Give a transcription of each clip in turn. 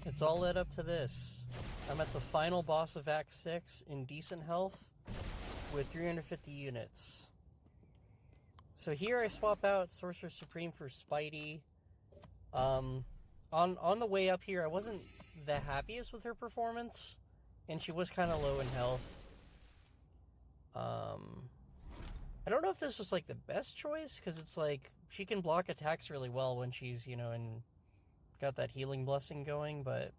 It's all led up to this. I'm at the final boss of Act 6 in decent health with 350 units. So here I swap out Sorcerer Supreme for Spidey. On the way up here, I wasn't the happiest with her performance, and she was kind of low in health. I don't know if this was like the best choice, because it's like she can block attacks really well when she's, you know, and got that healing blessing going, but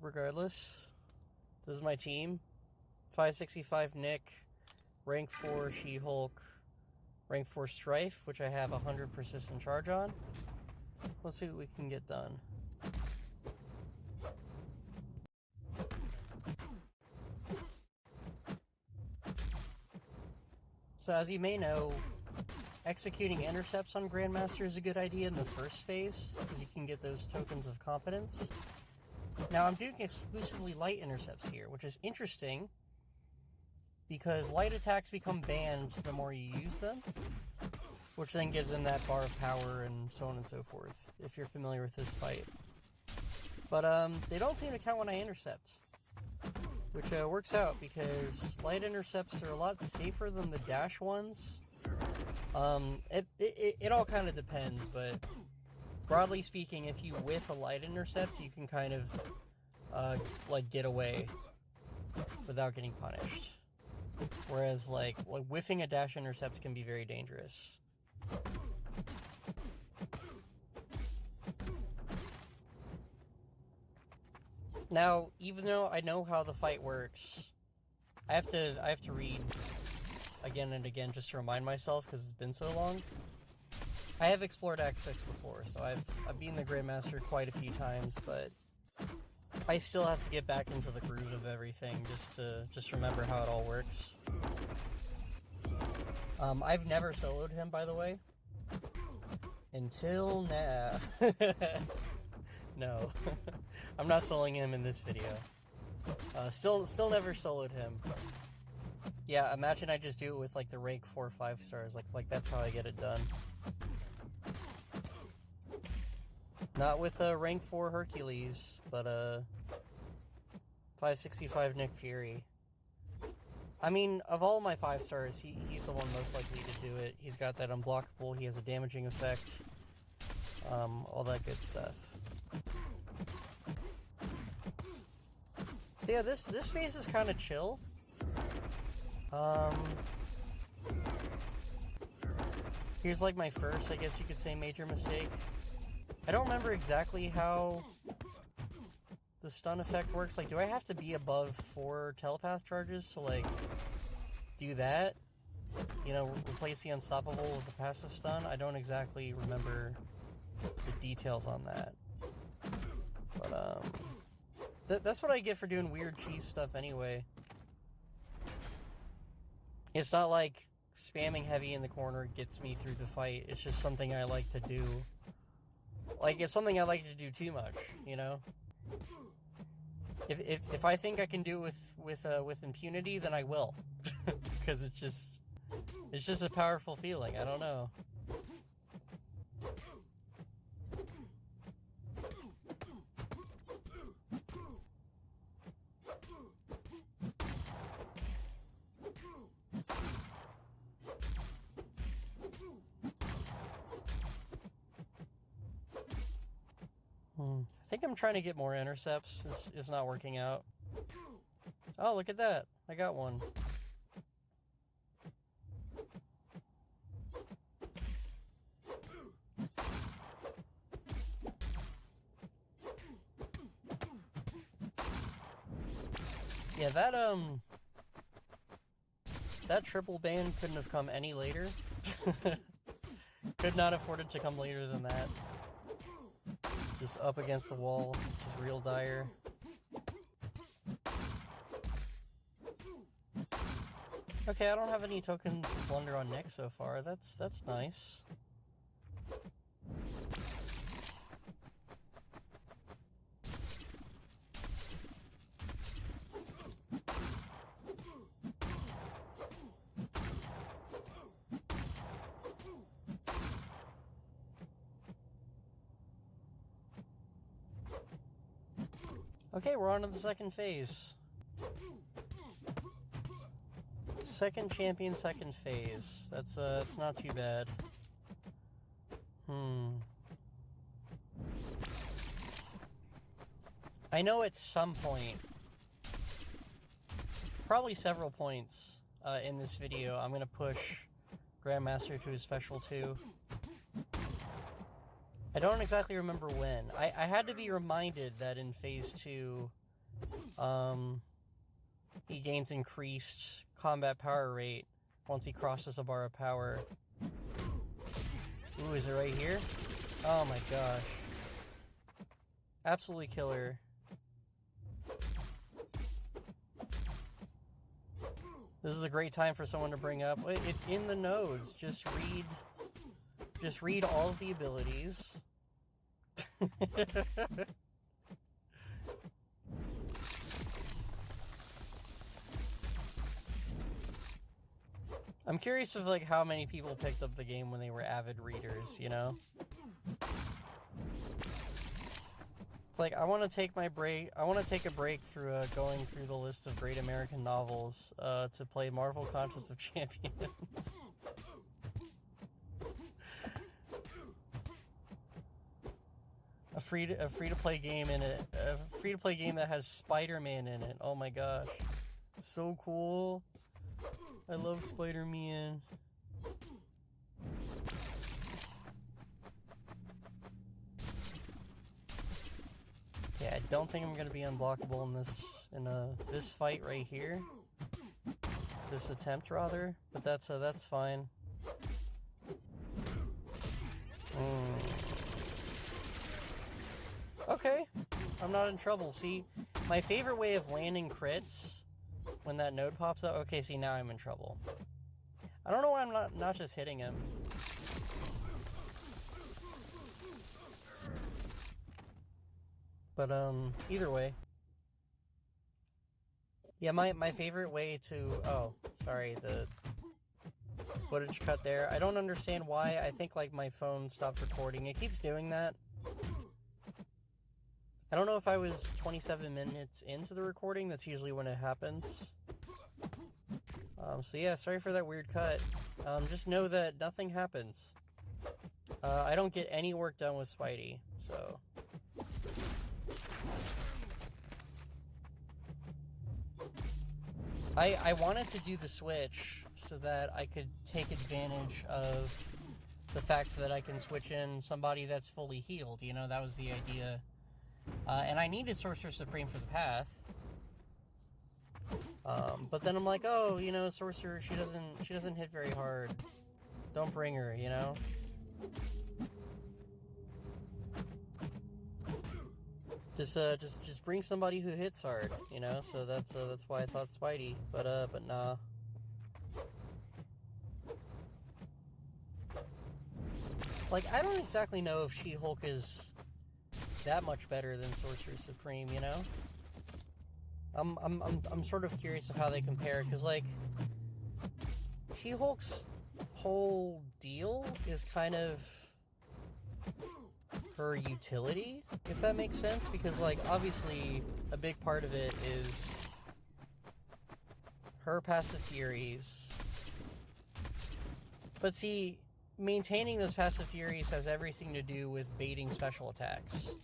regardless, this is my team. 565 Nick, rank 4 She-Hulk, rank 4 Strife, which I have 100 persistent charge on. Let's see what we can get done. So as you may know, executing intercepts on Grandmaster is a good idea in the first phase, because you can get those tokens of competence. Now I'm doing exclusively light intercepts here, which is interesting, because light attacks become banned the more you use them, which then gives them that bar of power and so on and so forth, if you're familiar with this fight. But they don't seem to count when I intercept, which works out, because light intercepts are a lot safer than the dash ones. It all kind of depends, but broadly speaking, if you whiff a light intercept, you can kind of like get away without getting punished. Whereas like whiffing a dash intercept can be very dangerous. Now, even though I know how the fight works, I have to read again and again just to remind myself, because it's been so long. I have explored Act 6 before, so I've beaten the Grandmaster quite a few times, but I still have to get back into the groove of everything just to remember how it all works. I've never soloed him, by the way. Until now. No. I'm not soloing him in this video. Still never soloed him. Yeah, imagine I just do it with like the rank 4 5 stars. Like that's how I get it done. Not with rank 4 Hercules, but 565 Nick Fury. I mean, of all my 5 stars, he's the one most likely to do it. He's got that unblockable, he has a damaging effect, all that good stuff. So yeah, this phase is kind of chill. Here's like my first, I guess you could say, major mistake. I don't remember exactly how the stun effect works. Like, do I have to be above 4 telepath charges to, like, do that? You know, replace the unstoppable with the passive stun? I don't exactly remember the details on that. But, that's what I get for doing weird cheese stuff anyway. It's not like spamming heavy in the corner gets me through the fight. It's just something I like to do. Like, it's something I like to do too much, you know? If I think I can do it with impunity, then I will. Because it's just a powerful feeling. I don't know. I think I'm trying to get more intercepts. It's not working out. Oh, look at that. I got one. Yeah, that triple ban couldn't have come any later. Could not afford it to come later than that. Just up against the wall, just real dire. Okay, I don't have any tokens of Blunder on Nick so far. That's nice. Okay, we're on to the second phase. Second champion, second phase. That's it's not too bad. I know at some point, probably several points in this video, I'm gonna push Grandmaster to his special 2. I don't exactly remember when. I had to be reminded that in phase 2, he gains increased combat power rate once he crosses a bar of power. Ooh, is it right here? Oh my gosh. Absolutely killer. This is a great time for someone to bring up. It's in the nodes. Just read all of the abilities. I'm curious of like how many people picked up the game when they were avid readers, you know? It's like, I want to take my break. I want to take a break through going through the list of great American novels to play Marvel Contest of Champions. a free to play game in it. A free to play game that has Spider-Man in it. Oh my gosh, so cool! I love Spider-Man. Yeah, I don't think I'm gonna be unblockable in this fight right here. This attempt, rather, but that's fine. Okay, I'm not in trouble. See, my favorite way of landing crits when that node pops up. Okay, see, now I'm in trouble. I don't know why I'm not just hitting him. But, either way. Yeah, my favorite way to... Oh, sorry, the footage cut there. I don't understand why. I think, like, my phone stopped recording. It keeps doing that. I don't know if I was 27 minutes into the recording. That's usually when it happens. So yeah, sorry for that weird cut. Just know that nothing happens. I don't get any work done with Spidey, so... I wanted to do the switch so that I could take advantage of the fact that I can switch in somebody that's fully healed, you know, that was the idea. And I needed Sorcerer Supreme for the path. But then I'm like, oh, you know, Sorcerer, she doesn't hit very hard. Don't bring her, you know? Just bring somebody who hits hard, you know. So that's why I thought Spidey, but nah. Like, I don't exactly know if She-Hulk is that much better than Sorcerer Supreme, you know. I'm sort of curious of how they compare, because like She-Hulk's whole deal is kind of her utility, if that makes sense, because like obviously a big part of it is her passive furies, but see, maintaining those passive furies has everything to do with baiting special attacks,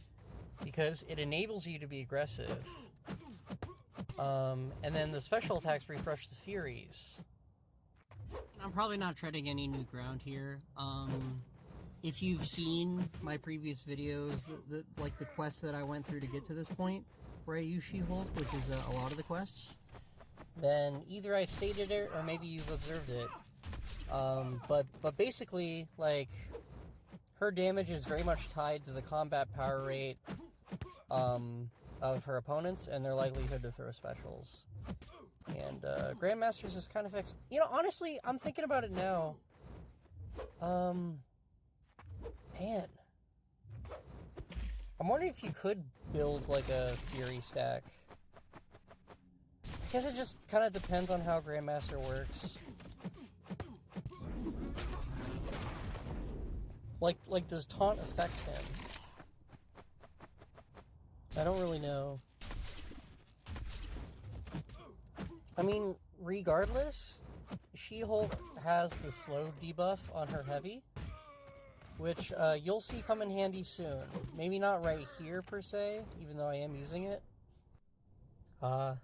because it enables you to be aggressive, and then the special attacks refresh the furies. I'm probably not treading any new ground here. If you've seen my previous videos, like the quests that I went through to get to this point, where I use She-Hulk, which is a lot of the quests, then either I stated it or maybe you've observed it. But basically, like, her damage is very much tied to the combat power rate of her opponents and their likelihood to throw specials. And Grandmaster's is kind of fixed. You know, honestly, I'm thinking about it now. Man, I'm wondering if you could build like a Fury stack. I guess it just kind of depends on how Grandmaster works. Like does taunt affect him? I don't really know. I mean, regardless, She-Hulk has the slow debuff on her heavy, which you'll see come in handy soon. Maybe not right here, per se, even though I am using it.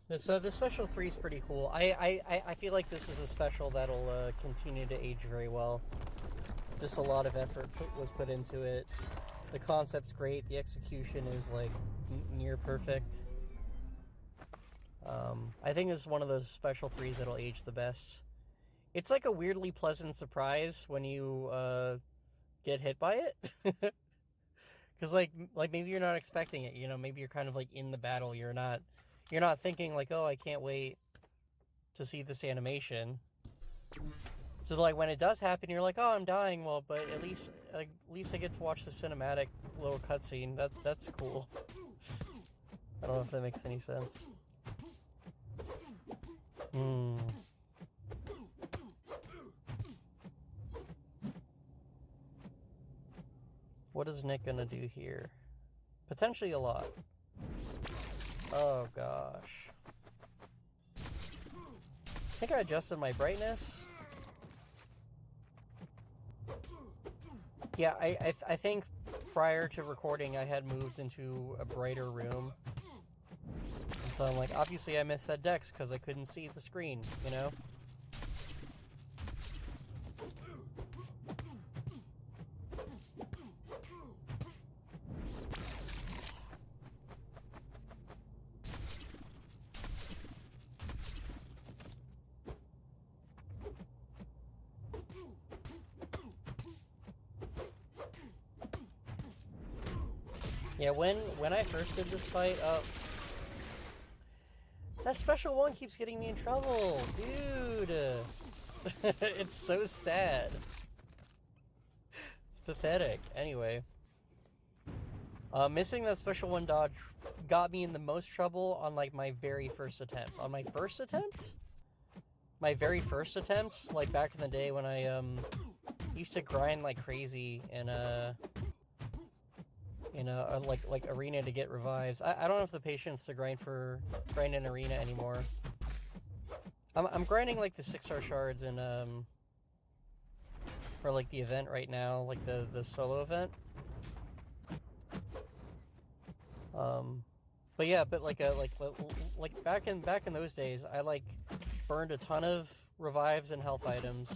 This special 3 is pretty cool. I feel like this is a special that'll continue to age very well. Just a lot of effort was put into it. The concept's great. The execution is, like, near perfect. I think this is one of those special 3s that'll age the best. It's like a weirdly pleasant surprise when you get hit by it. Because like maybe you're not expecting it, you know, maybe you're kind of like in the battle, you're not thinking like, oh, I can't wait to see this animation. So like when it does happen, you're like, oh, I'm dying. Well, but at least I get to watch the cinematic little cutscene. That's cool. I don't know if that makes any sense. What is Nick gonna do here? Potentially a lot. Oh gosh. I think I adjusted my brightness. Yeah, I think prior to recording I had moved into a brighter room. And so I'm like, obviously I missed that Dex because I couldn't see the screen, you know? Yeah, when I first did this fight, that special 1 keeps getting me in trouble, dude. It's so sad. It's pathetic. Anyway, missing that special 1 dodge got me in the most trouble on like my very first attempt. On my first attempt, like back in the day when I used to grind like crazy and like arena to get revives. I don't have the patience to grind in arena anymore. I'm grinding like the 6-star shards and for like the event right now, like the solo event. But yeah, but like back in those days, I like burned a ton of revives and health items,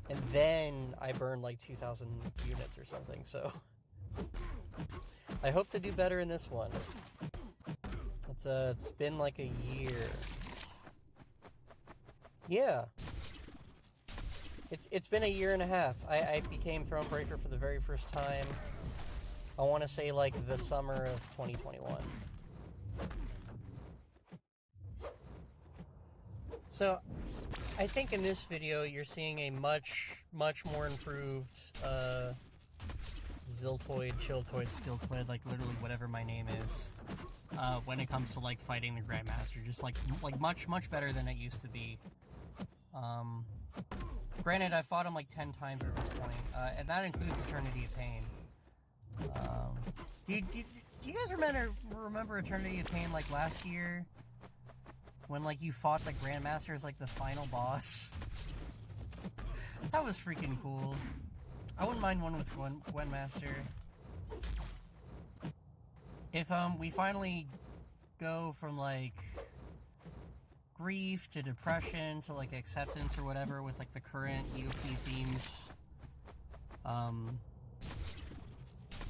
and then I burned like 2,000 units or something. So I hope to do better in this one. It's been like a year. Yeah. It's been a year and a half. I became Thronebreaker for the very first time. I want to say like the summer of 2021. So I think in this video you're seeing a much more improved Ziltoid, Chiltoid, Skiltoid, like literally whatever my name is, when it comes to like fighting the Grandmaster, just like much better than it used to be. Granted, I fought him like 10 times at this point, and that includes Eternity of Pain. Do you guys remember Eternity of Pain like last year, when like you fought the Grandmaster as like the final boss? That was freaking cool. I wouldn't mind one with Gwynmaster. If we finally go from like grief to depression to like acceptance or whatever with like the current EOP themes,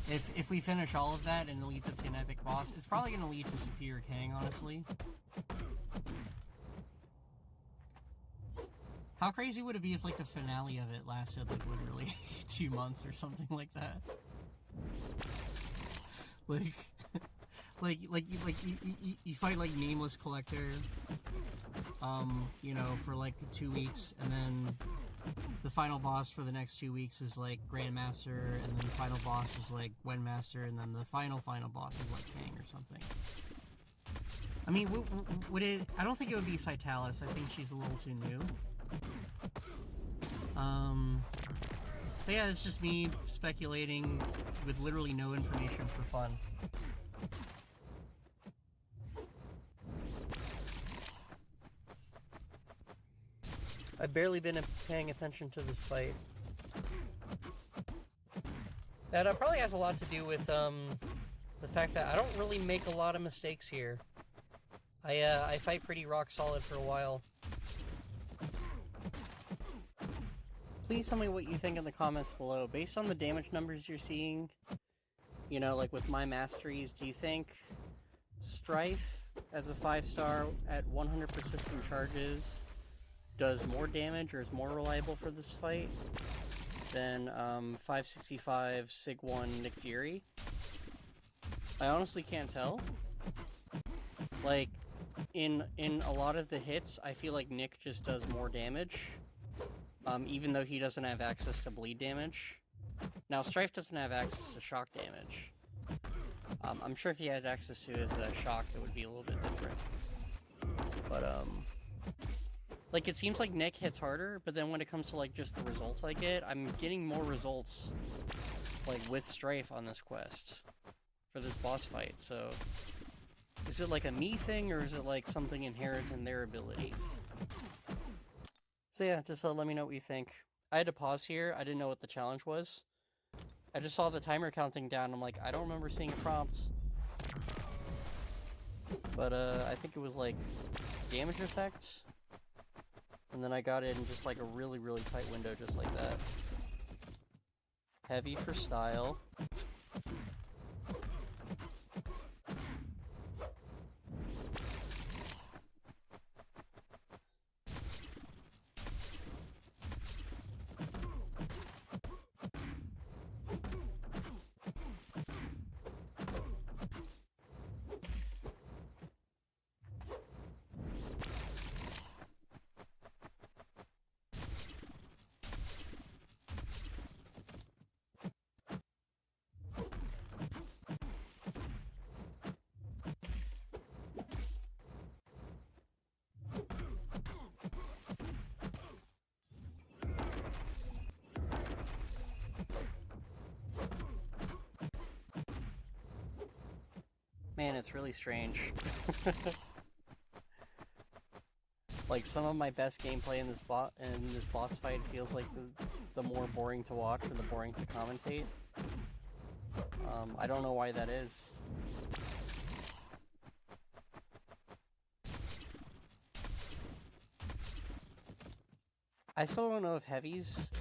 if we finish all of that and it leads up to an epic boss, it's probably going to lead to Superior King, honestly. How crazy would it be if like the finale of it lasted like literally 2 months or something like that? You fight like Nameless Collector, you know, for like 2 weeks, and then the final boss for the next 2 weeks is like Grandmaster, and then the final boss is like Gwynmaster, and then the final boss is like Kang or something. I mean, would it? I don't think it would be Cytalis. I think she's a little too new. But yeah, it's just me speculating with literally no information for fun. I've barely been paying attention to this fight. That probably has a lot to do with the fact that I don't really make a lot of mistakes here. I fight pretty rock solid for a while. Please tell me what you think in the comments below. Based on the damage numbers you're seeing, you know, like with my masteries, do you think Strife as a 5-star at 100 persistent charges does more damage or is more reliable for this fight than 565 Sig 1 Nick Fury? I honestly can't tell. Like, in a lot of the hits, I feel like Nick just does more damage, even though he doesn't have access to bleed damage. Now, Strife doesn't have access to shock damage. I'm sure if he had access to his shock, it would be a little bit different. But, like, it seems like Nick hits harder, but then when it comes to, like, just the results I get, I'm getting more results, like, with Strife on this quest for this boss fight, so is it, like, a me thing, or is it, like, something inherent in their abilities? So yeah, just let me know what you think. I had to pause here, I didn't know what the challenge was. I just saw the timer counting down, I'm like, I don't remember seeing a prompt. But, I think it was, like, damage effect. And then I got it in just, like, a really, really tight window, just like that. Heavy for style. Man, it's really strange. Like, some of my best gameplay in this boss fight feels like the more boring to watch or the boring to commentate. I don't know why that is. I still don't know if heavies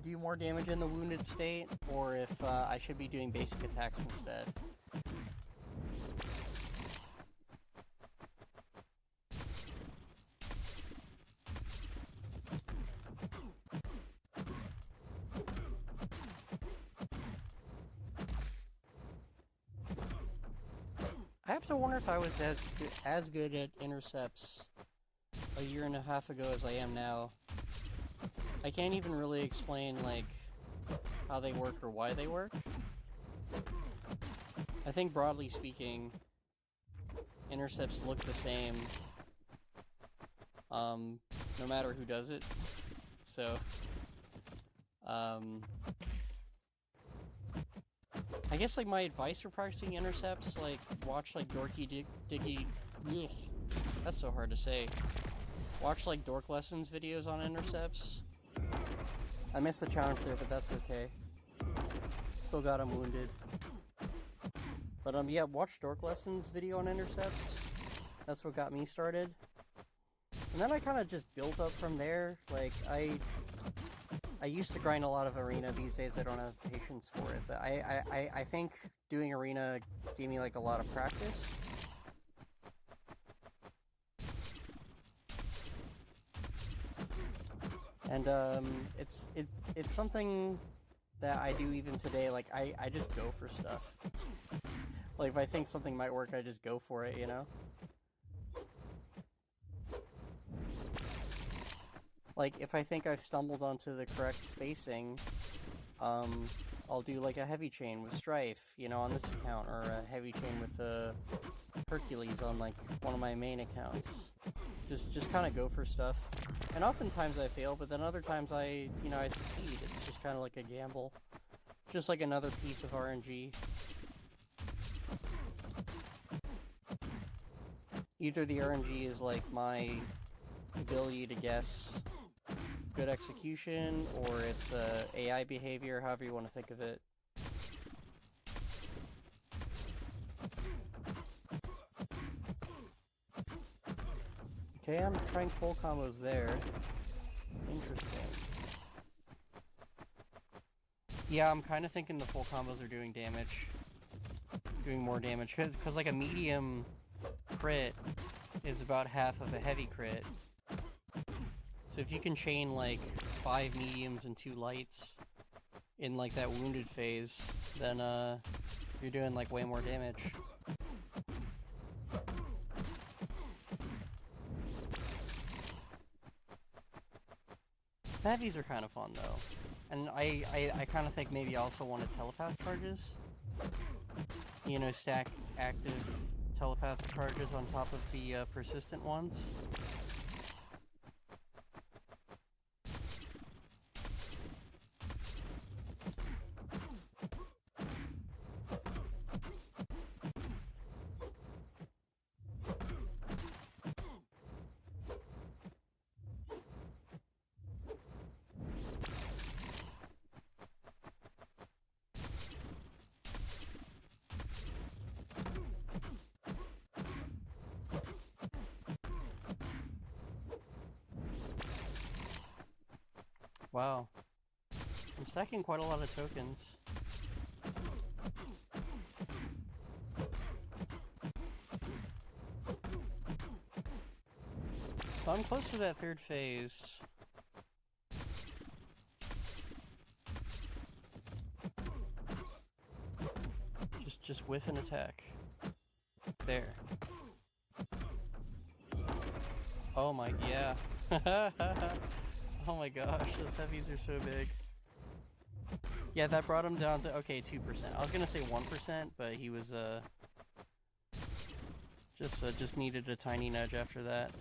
do more damage in the wounded state, or if I should be doing basic attacks instead. I have to wonder if I was as good at intercepts a year and a half ago as I am now. I can't even really explain, like, how they work or why they work. I think, broadly speaking, intercepts look the same, no matter who does it. So, I guess, like, my advice for practicing intercepts, like, watch, like, ugh, that's so hard to say. Watch, like, Dork Lessons videos on intercepts. I missed the challenge there, but that's okay. Still got him wounded. But, yeah, watch Dork Lessons video on intercepts. That's what got me started. And then I kind of just built up from there. Like, I used to grind a lot of Arena. These days I don't have patience for it. But I think doing Arena gave me, like, a lot of practice. And it's something that I do even today. Like, I just go for stuff. Like, if I think something might work, I just go for it, you know? Like, if I think I've stumbled onto the correct spacing, I'll do, like, a heavy chain with Strife, you know, on this account, or a heavy chain with Hercules on, like, one of my main accounts. Just kind of go for stuff. And oftentimes I fail, but then other times I succeed. It's just kind of like a gamble. Just like another piece of RNG. Either the RNG is, like, my ability to guess good execution, or it's AI behavior, however you want to think of it. Okay, I'm trying full combos there. Interesting. Yeah, I'm kind of thinking the full combos are doing damage. Doing more damage. Because like a medium crit is about half of a heavy crit. So if you can chain like 5 mediums and 2 lights in like that wounded phase, then you're doing like way more damage. The heavies are kind of fun though. And I kind of think maybe I also wanted telepath charges. You know, stack active telepathic charges on top of the persistent ones. Wow. I'm stacking quite a lot of tokens. So I'm close to that third phase. Just whiff an attack. There. Oh my, yeah. Oh my gosh, those heavies are so big. Yeah, that brought him down to, okay, 2%. I was gonna say 1%, but he was, just needed a tiny nudge after that.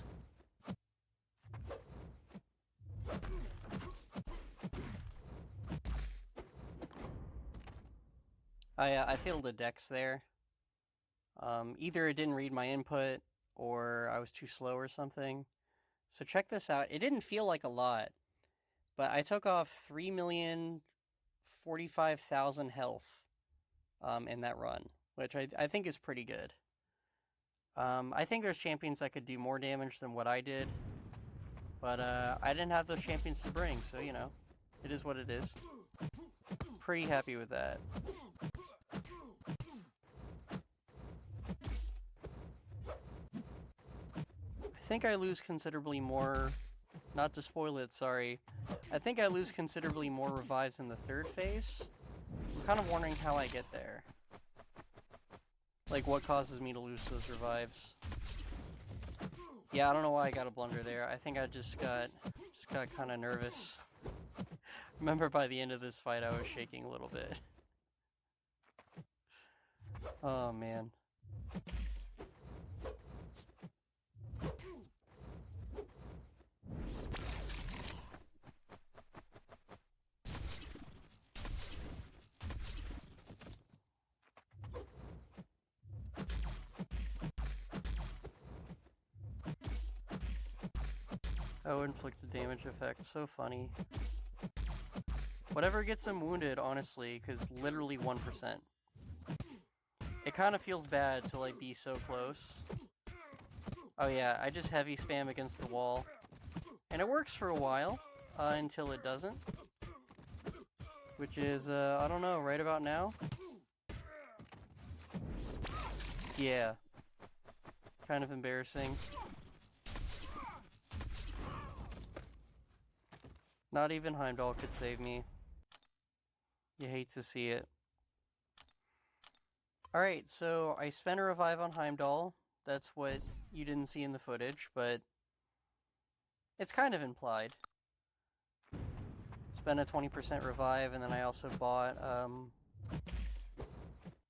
I failed a dex there. Either it didn't read my input, or I was too slow or something. So check this out. It didn't feel like a lot, but I took off 3,045,000 health in that run, which I think is pretty good. I think there's champions that could do more damage than what I did, but I didn't have those champions to bring, so you know, it is what it is. Pretty happy with that. I think I lose considerably more, not to spoil it, sorry. I think I lose considerably more revives in the third phase. I'm kind of wondering how I get there. Like, what causes me to lose those revives? Yeah, I don't know why I got a blunder there. I think I just got kind of nervous. Remember, by the end of this fight, I was shaking a little bit. Oh, man. Oh, inflicted damage effect. So funny. Whatever gets him wounded, honestly, because literally 1%. It kind of feels bad to, like, be so close. Oh yeah, I just heavy spam against the wall. And it works for a while, until it doesn't. Which is, I don't know, right about now? Yeah. Kind of embarrassing. Not even Heimdall could save me. You hate to see it. Alright, so I spent a revive on Heimdall. That's what you didn't see in the footage, but it's kind of implied. Spent a 20% revive, and then I also bought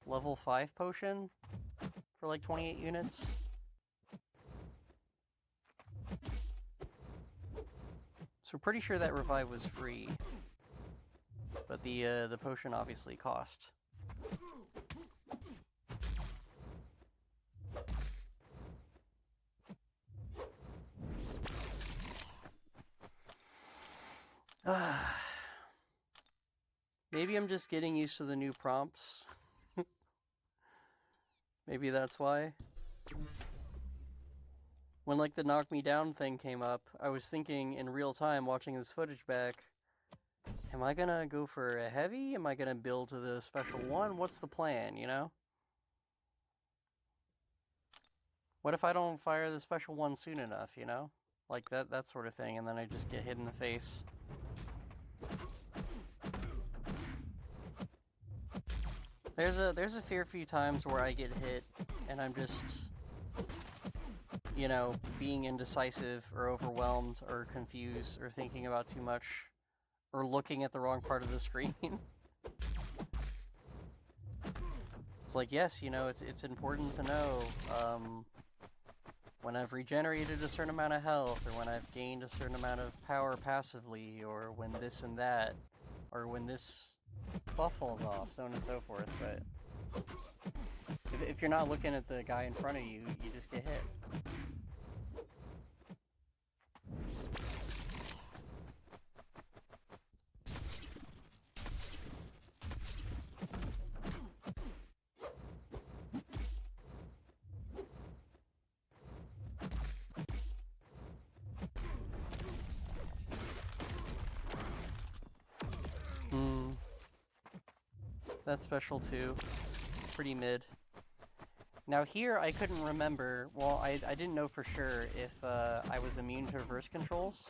level 5 potion for like 28 units. So pretty sure that revive was free, but the potion obviously cost. Maybe I'm just getting used to the new prompts. Maybe that's why. When, like, the knock me down thing came up, I was thinking in real time, watching this footage back, am I gonna go for a heavy? Am I gonna build to the special one? What's the plan, you know? What if I don't fire the special one soon enough, you know? Like, that sort of thing, and then I just get hit in the face. There's a fair few times where I get hit, and I'm just, you know, being indecisive, or overwhelmed, or confused, or thinking about too much, or looking at the wrong part of the screen. It's like, yes, you know, it's important to know, when I've regenerated a certain amount of health, or when I've gained a certain amount of power passively, or when this and that, or when this buff falls off, so on and so forth, but if you're not looking at the guy in front of you, you just get hit. That's special too. Pretty mid. Now here, I couldn't remember, well, I didn't know for sure if I was immune to reverse controls,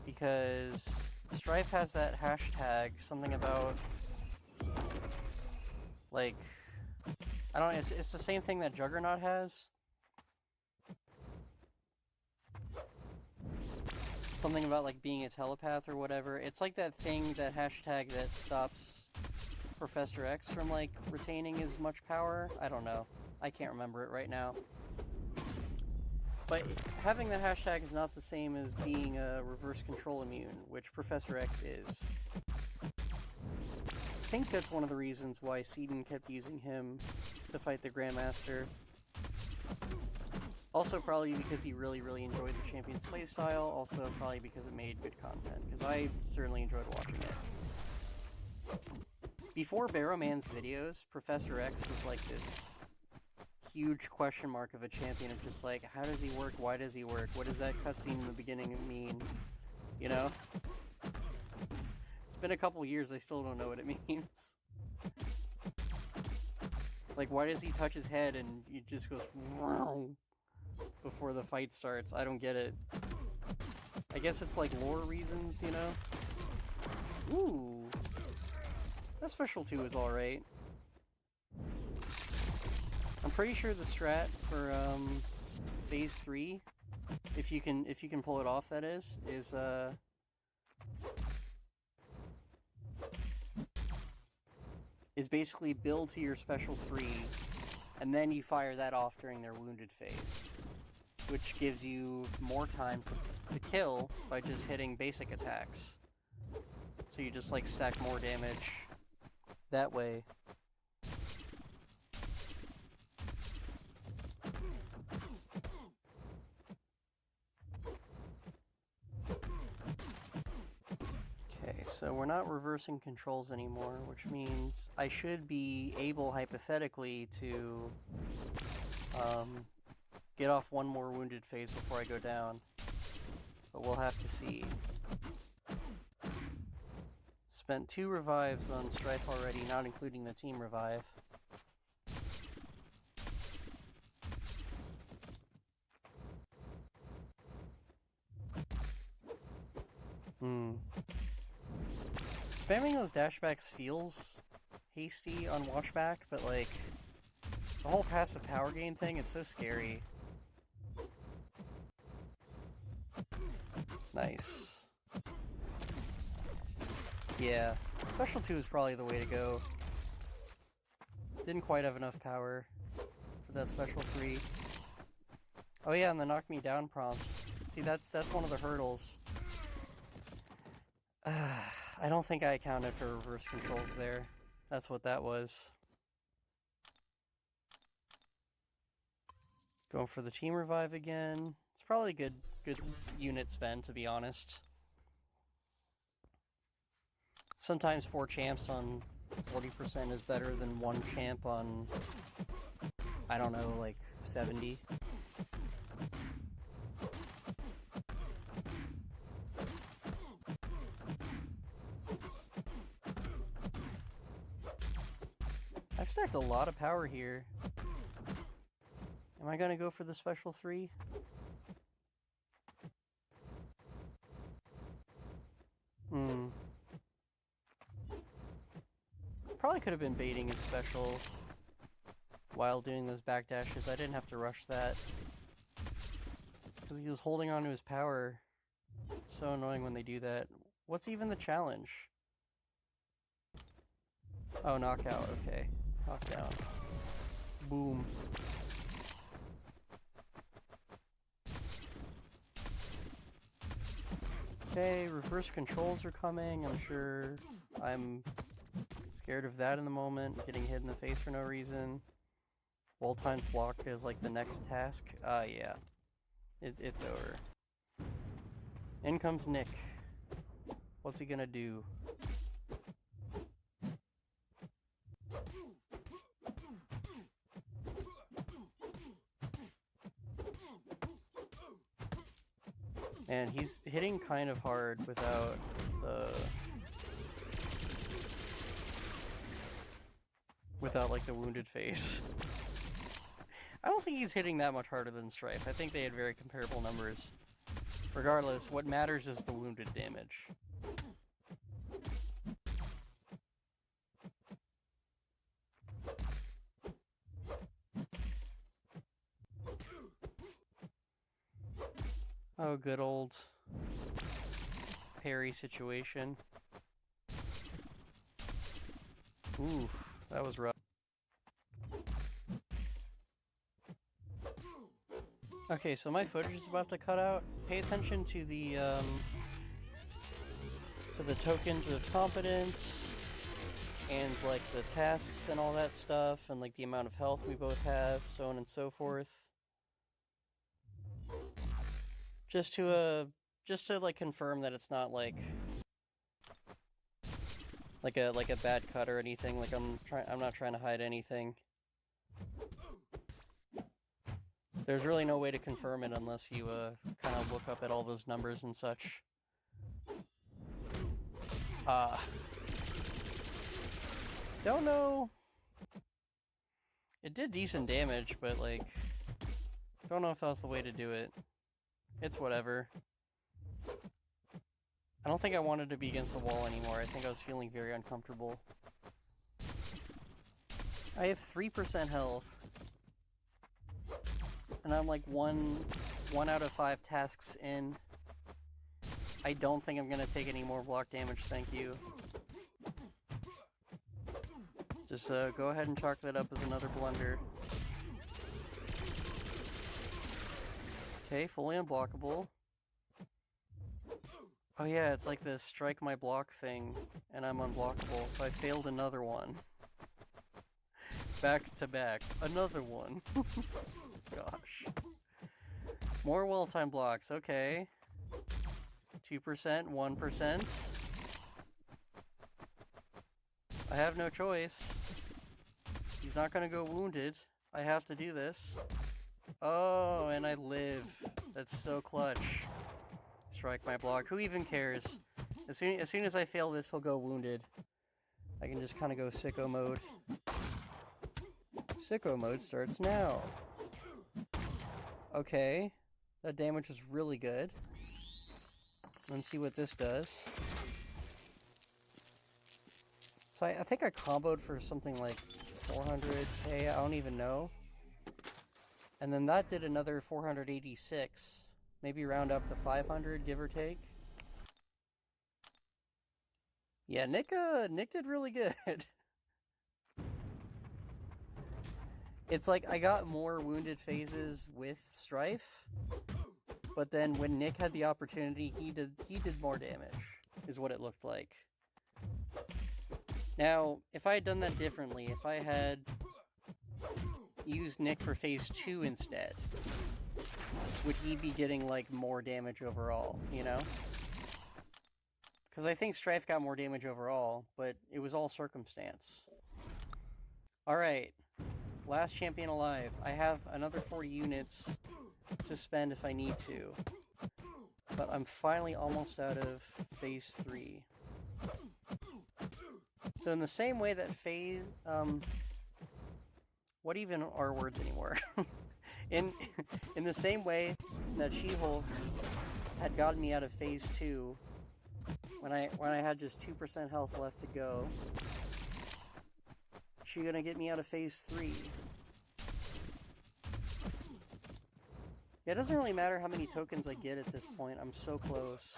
because Strife has that hashtag, something about, like, I don't know, it's the same thing that Juggernaut has. Something about, like, being a telepath or whatever. It's like that thing, that hashtag that stops Professor X from, like, retaining as much power. I don't know. I can't remember it right now. But having the hashtag is not the same as being a reverse control immune, which Professor X is. I think that's one of the reasons why Seedon kept using him to fight the Grandmaster. Also probably because he really, really enjoyed the champion's playstyle, also probably because it made good content, because I certainly enjoyed watching it. Before Barrowman's videos, Professor X was like this huge question mark of a champion of just like, how does he work, why does he work, what does that cutscene in the beginning mean, you know? It's been a couple years, I still don't know what it means. Like, why does he touch his head and he just goes before the fight starts? I don't get it. I guess it's like lore reasons, you know? Ooh. That special 2 is alright. I'm pretty sure the strat for phase 3, if you can pull it off, that is basically build to your special 3, and then you fire that off during their wounded phase, which gives you more time to kill by just hitting basic attacks. So you just like stack more damage that way. Okay, so we're not reversing controls anymore, which means I should be able, hypothetically, to get off one more wounded phase before I go down. But we'll have to see. Spent 2 revives on Strife already, not including the team revive. Spamming those dashbacks feels hasty on watchback, but like, the whole passive power gain thing is so scary. Nice. Yeah, special 2 is probably the way to go. Didn't quite have enough power for that special 3. Oh yeah, and the knock me down prompt. See, that's one of the hurdles. I don't think I accounted for reverse controls there. That's what that was. Going for the team revive again. It's probably a good unit spend, to be honest. sometimes 4 champs on 40% is better than 1 champ on, I don't know, like 70. I've stacked a lot of power here. Am I gonna go for the special 3? Probably could have been baiting his special while doing those backdashes. I didn't have to rush that. It's because he was holding on to his power. So annoying when they do that. What's even the challenge? Oh, knockout. Okay. Knockdown. Boom. Okay, reverse controls are coming. I'm sure I'm scared of that in the moment. Getting hit in the face for no reason. Well-timed block is like the next task. Yeah. It's over. In comes Nick. What's he gonna do? And he's hitting kind of hard without like the wounded face. I don't think he's hitting that much harder than Strife. I think they had very comparable numbers. Regardless, what matters is the wounded damage. Oh, good old parry situation. Ooh, that was rough. Okay, so my footage is about to cut out. Pay attention to the tokens of competence and like the tasks and all that stuff, and like the amount of health we both have, so on and so forth. Just to like confirm that it's not like a bad cut or anything. Like I'm not trying to hide anything. There's really no way to confirm it unless you kind of look up at all those numbers and such. Don't know. It did decent damage, but like, don't know if that's the way to do it. It's whatever. I don't think I wanted to be against the wall anymore. I think I was feeling very uncomfortable. I have 3% health. And I'm like one out of 5 tasks in. I don't think I'm gonna take any more block damage, thank you. Just go ahead and chalk that up as another blunder. Okay, fully unblockable. Oh yeah, it's like the strike my block thing, and I'm unblockable, so I failed another one. Back to back. Another one. Gosh. More well-timed blocks, okay. 2%, 1%. I have no choice. He's not gonna go wounded. I have to do this. Oh, and I live. That's so clutch. Strike my block. Who even cares? As soon as I fail this, he'll go wounded. I can just kind of go sicko mode. Sicko mode starts now. Okay. That damage was really good. Let's see what this does. So I think I comboed for something like 400k, I don't even know. And then that did another 486. Maybe round up to 500, give or take. Yeah, Nick did really good. It's like I got more wounded phases with Strife, but then when Nick had the opportunity, he did more damage, is what it looked like. Now, if I had done that differently, if I had used Nick for phase 2 instead, would he be getting like more damage overall, you know? Because I think Strife got more damage overall, but it was all circumstance. Alright, last champion alive. I have another 40 units to spend if I need to. But I'm finally almost out of phase 3. So in the same way that phase... what even are words anymore? in the same way that She-Hulk had gotten me out of phase 2, when I had just 2% health left to go, she's gonna get me out of phase 3. Yeah, it doesn't really matter how many tokens I get at this point. I'm so close.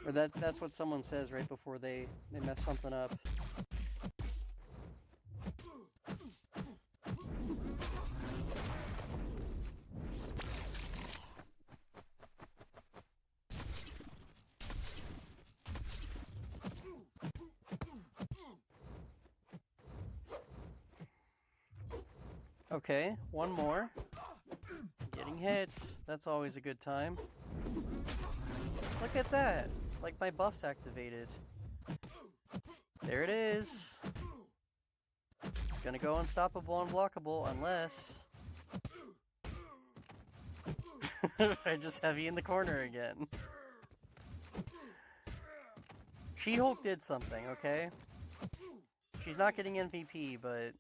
Or that's what someone says right before they mess something up. Okay, one more. Getting hit. That's always a good time. Look at that! Like my buff's activated. There it is! It's gonna go unstoppable, unblockable, unless... I just have you in the corner again. She-Hulk did something, okay? She's not getting MVP, but...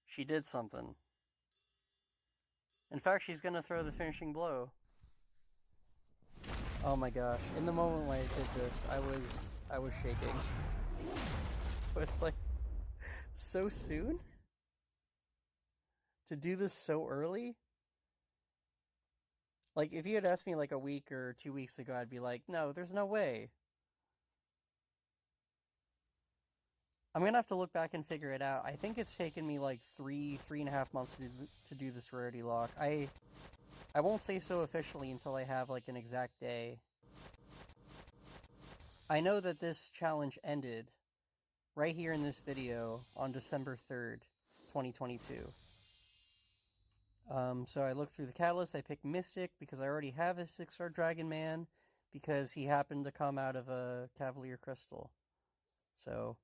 she did something. In fact, she's gonna throw the finishing blow. Oh my gosh, in the moment when I did this, I was shaking. It's like, so soon? To do this so early? Like, if you had asked me like a week or 2 weeks ago, I'd be like, no, there's no way. I'm gonna have to look back and figure it out. I think it's taken me like 3.5 months to do this Rarity Lock. I won't say so officially until I have like an exact day. I know that this challenge ended right here in this video on December 3rd, 2022. So I looked through the catalyst, I picked Mystic because I already have a 6-star Dragon Man because he happened to come out of a Cavalier Crystal. So,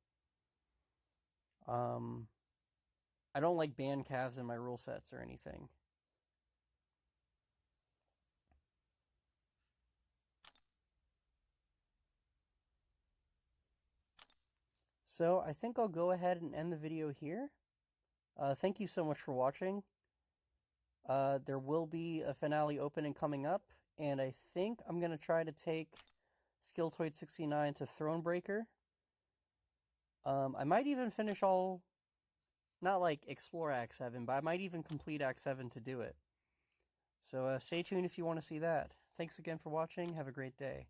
I don't like ban calves in my rule sets or anything. So I think I'll go ahead and end the video here. Thank you so much for watching. There will be a finale opening coming up, and I think I'm going to try to take Skiltoid 69 to Thronebreaker. I might even finish all, not like explore Act 7, but I might even complete Act 7 to do it. So stay tuned if you want to see that. Thanks again for watching. Have a great day.